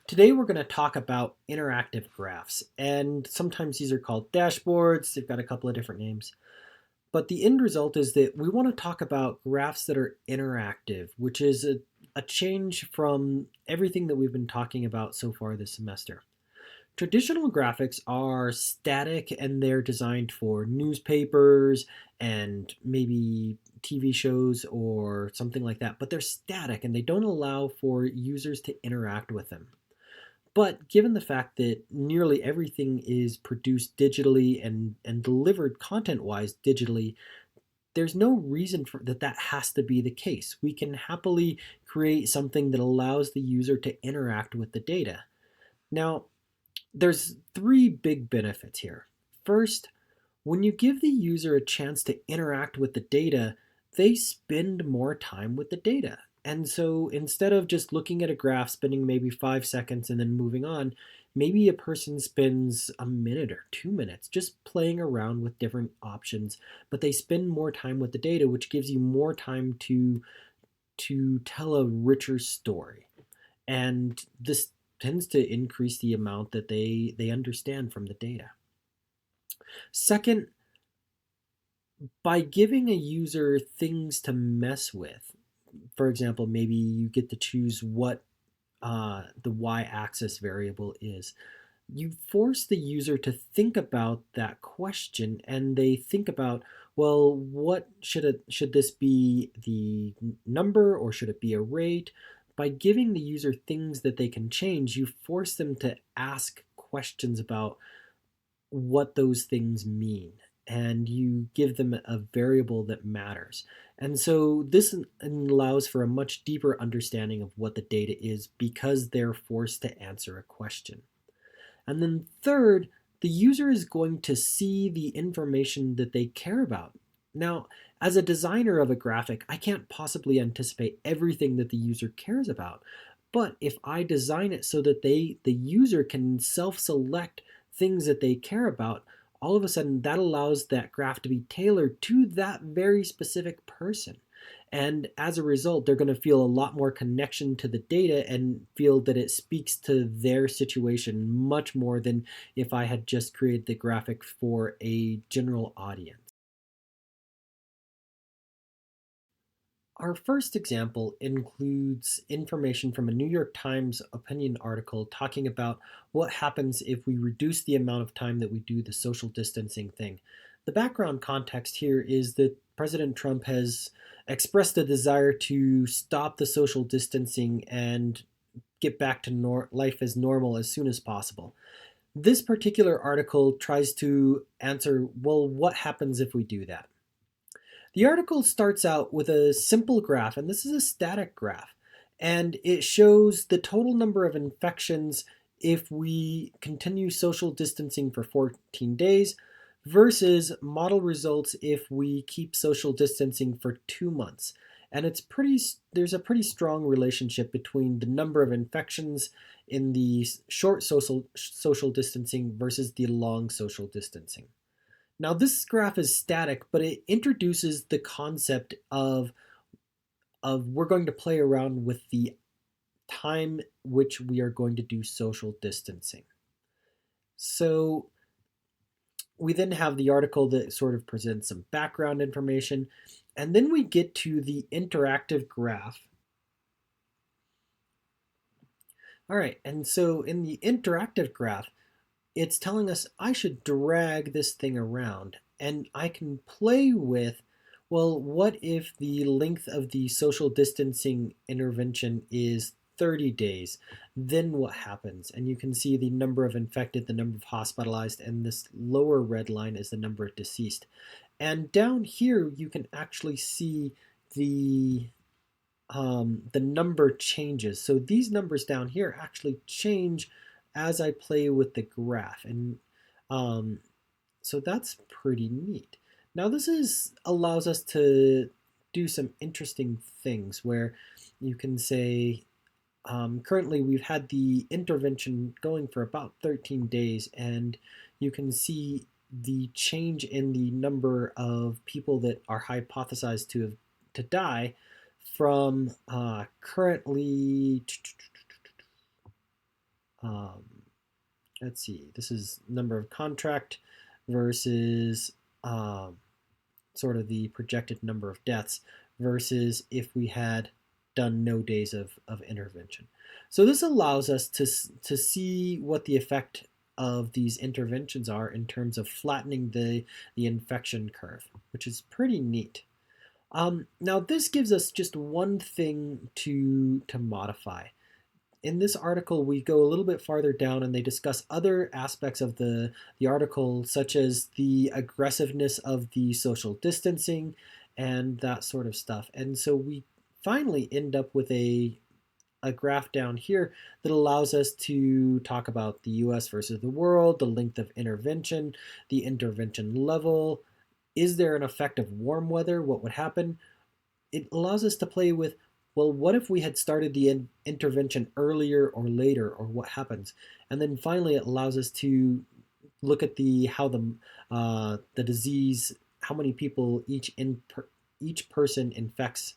Today we're going to talk about interactive graphs, and sometimes these are called dashboards. They've got a couple of different names. But the end result is that we want to talk about graphs that are interactive, which is a change from everything that we've been talking about so far this semester. Traditional graphics are static and they're designed for newspapers and maybe TV shows or something like that, but they're static and they don't allow for users to interact with them. But given the fact that nearly everything is produced digitally and delivered content-wise digitally, there's no reason for that has to be the case. We can happily create something that allows the user to interact with the data. Now, there's three big benefits here. First, when you give the user a chance to interact with the data, they spend more time with the data. And so instead of just looking at a graph, spending maybe 5 seconds and then moving on, maybe a person spends a minute or 2 minutes just playing around with different options, but they spend more time with the data, which gives you more time to tell a richer story. And this tends to increase the amount that they understand from the data. Second, by giving a user things to mess with, for example, maybe you get to choose what the y-axis variable is. You force the user to think about that question, and they think about, well, what should this be the number or should it be a rate? By giving the user things that they can change, you force them to ask questions about what those things mean, and you give them a variable that matters. And so this allows for a much deeper understanding of what the data is because they're forced to answer a question. And then third, the user is going to see the information that they care about. Now, as a designer of a graphic, I can't possibly anticipate everything that the user cares about. But if I design it so that the user can self-select things that they care about, all of a sudden that allows that graph to be tailored to that very specific person. And as a result, they're going to feel a lot more connection to the data and feel that it speaks to their situation much more than if I had just created the graphic for a general audience. Our first example includes information from a New York Times opinion article talking about what happens if we reduce the amount of time that we do the social distancing thing. The background context here is that President Trump has expressed a desire to stop the social distancing and get back to life as normal as soon as possible. This particular article tries to answer, well, what happens if we do that? The article starts out with a simple graph, and this is a static graph, and it shows the total number of infections if we continue social distancing for 14 days versus model results if we keep social distancing for 2 months. And there's a pretty strong relationship between the number of infections in the short social distancing versus the long social distancing. Now, this graph is static, but it introduces the concept of we're going to play around with the time which we are going to do social distancing. So we then have the article that sort of presents some background information, and then we get to the interactive graph. All right, and so in the interactive graph, it's telling us I should drag this thing around and I can play with, well, what if the length of the social distancing intervention is 30 days? Then what happens? And you can see the number of infected, the number of hospitalized, and this lower red line is the number of deceased. And down here, you can actually see the number changes. So these numbers down here actually change as I play with the graph. And so that's pretty neat. Now allows us to do some interesting things where you can say, currently we've had the intervention going for about 13 days, and you can see the change in the number of people that are hypothesized to die from currently Um, let's see, this is number of contract versus sort of the projected number of deaths versus if we had done no days of intervention. So this allows us to see what the effect of these interventions are in terms of flattening the infection curve, which is pretty neat. Now this gives us just one thing to modify. In this article, we go a little bit farther down and they discuss other aspects of the article, such as the aggressiveness of the social distancing and that sort of stuff. And so we finally end up with a graph down here that allows us to talk about the US versus the world, the length of intervention, the intervention level. Is there an effect of warm weather? What would happen? It allows us to play with, well, what if we had started the intervention earlier or later, or what happens? And then finally, it allows us to look at how the disease, how many people each person infects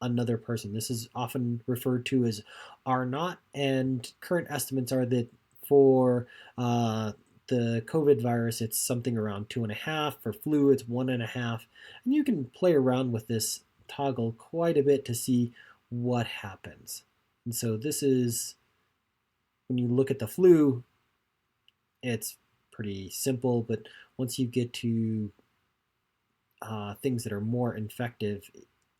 another person. This is often referred to as R naught, and current estimates are that for the COVID virus, it's something around 2.5. For flu, it's 1.5. And you can play around with this toggle quite a bit to see what happens. And so this is, when you look at the flu, it's pretty simple, but once you get to things that are more infective,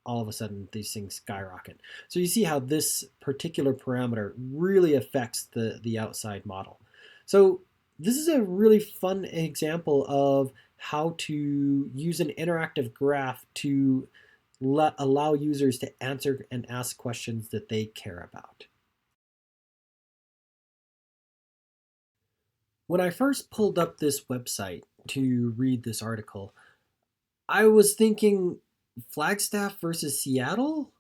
all of a sudden these things skyrocket. So you see how this particular parameter really affects the outside model. So this is a really fun example of how to use an interactive graph to allow users to answer and ask questions that they care about. When I first pulled up this website to read this article, I was thinking, Flagstaff versus Seattle?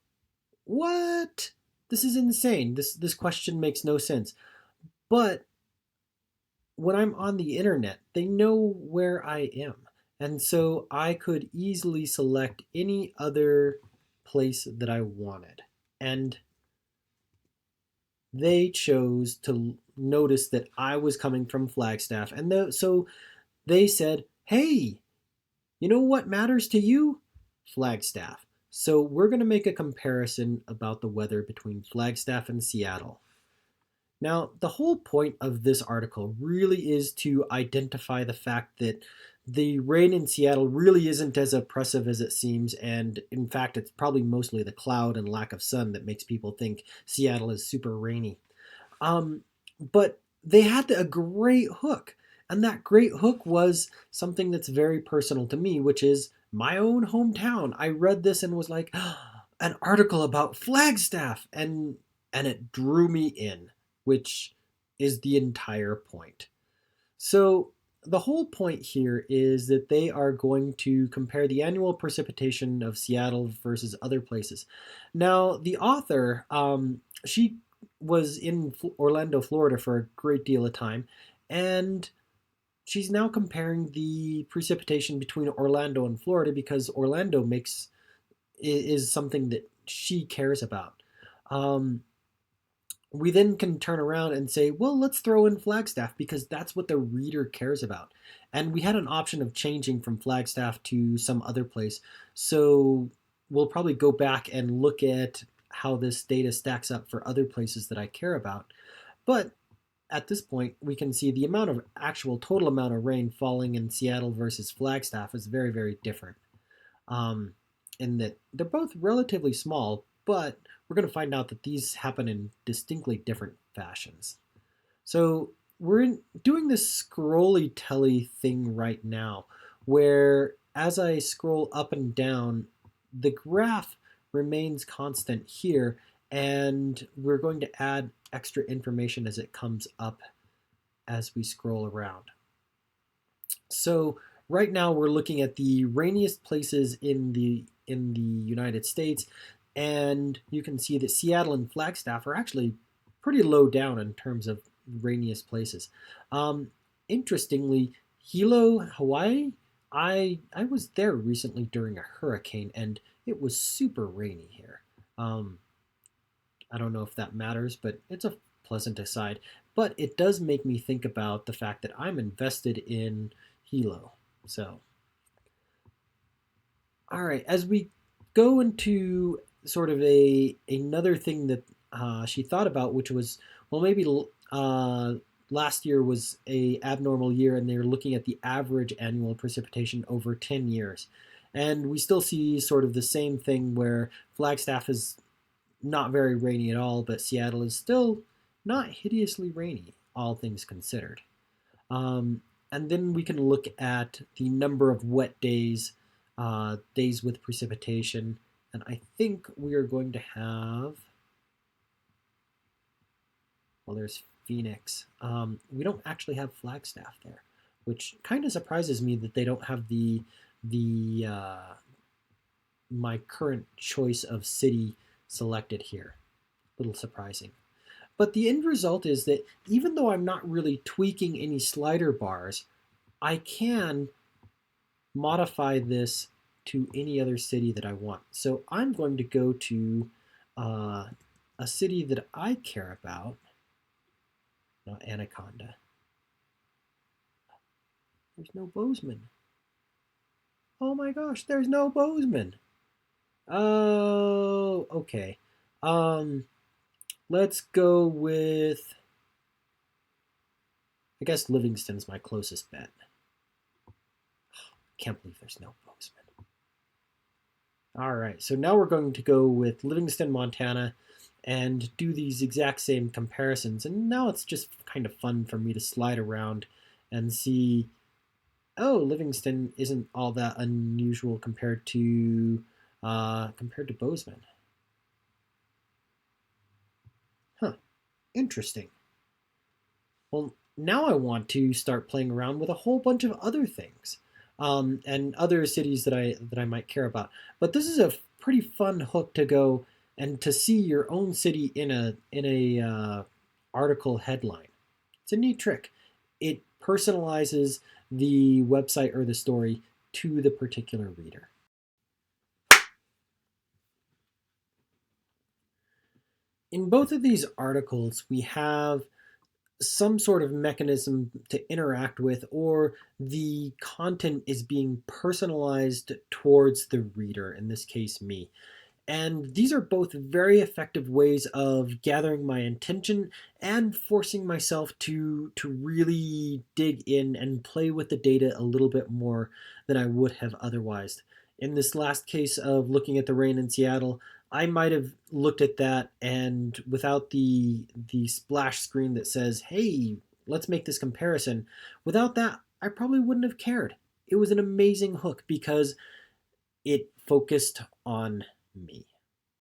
What? This is insane. This question makes no sense. But when I'm on the internet, they know where I am. And so I could easily select any other place that I wanted. And they chose to notice that I was coming from Flagstaff. And so they said, hey, you know what matters to you? Flagstaff. So we're going to make a comparison about the weather between Flagstaff and Seattle. Now, the whole point of this article really is to identify the fact that the rain in Seattle really isn't as oppressive as it seems, and in fact, it's probably mostly the cloud and lack of sun that makes people think Seattle is super rainy. But they had a great hook, and that great hook was something that's very personal to me, which is my own hometown. I read this and was like, an article about Flagstaff, and it drew me in, which is the entire point. So the whole point here is that they are going to compare the annual precipitation of Seattle versus other places. Now, the author, she was in Orlando, Florida for a great deal of time, and she's now comparing the precipitation between Orlando and Florida because Orlando is something that she cares about. We then can turn around and say, well, let's throw in Flagstaff because that's what the reader cares about. And we had an option of changing from Flagstaff to some other place. So we'll probably go back and look at how this data stacks up for other places that I care about. But at this point, we can see the amount of actual total amount of rain falling in Seattle versus Flagstaff is very, very different. In that they're both relatively small, but we're going to find out that these happen in distinctly different fashions. So we're doing this scrolly telly thing right now, where as I scroll up and down, the graph remains constant here, and we're going to add extra information as it comes up as we scroll around. So right now we're looking at the rainiest places in the United States, and you can see that Seattle and Flagstaff are actually pretty low down in terms of rainiest places. Interestingly, Hilo, Hawaii, I was there recently during a hurricane, and it was super rainy here. I don't know if that matters, but it's a pleasant aside, but it does make me think about the fact that I'm invested in Hilo. So, all right, as we go into sort of another thing that she thought about, which was, well, maybe last year was a abnormal year, and they're looking at the average annual precipitation over 10 years. And we still see sort of the same thing where Flagstaff is not very rainy at all, but Seattle is still not hideously rainy, all things considered. Um, and then we can look at the number of wet days, days with precipitation, and I think we are going to have, well, there's Phoenix. We don't actually have Flagstaff there, which kind of surprises me that they don't have the my current choice of city selected here. A little surprising. But the end result is that even though I'm not really tweaking any slider bars, I can modify this to any other city that I want. So I'm going to go to a city that I care about, not Anaconda. There's no Bozeman. Oh my gosh, there's no Bozeman. Oh, okay. Let's go with, I guess Livingston's my closest bet. Can't believe there's no Bozeman. All right, so now we're going to go with Livingston, Montana, and do these exact same comparisons. And now it's just kind of fun for me to slide around and see, oh, Livingston isn't all that unusual compared to Bozeman. Huh, interesting. Well, now I want to start playing around with a whole bunch of other things, and other cities that I might care about. But this is a pretty fun hook to go and to see your own city in a article headline. It's a neat trick. It personalizes the website or the story to the particular reader. In both of these articles, we have some sort of mechanism to interact with, or the content is being personalized towards the reader, in this case, me. And these are both very effective ways of gathering my attention and forcing myself to really dig in and play with the data a little bit more than I would have otherwise. In this last case of looking at the rain in Seattle, I might have looked at that, and without the splash screen that says, "Hey, let's make this comparison," without that, I probably wouldn't have cared. It was an amazing hook because it focused on me.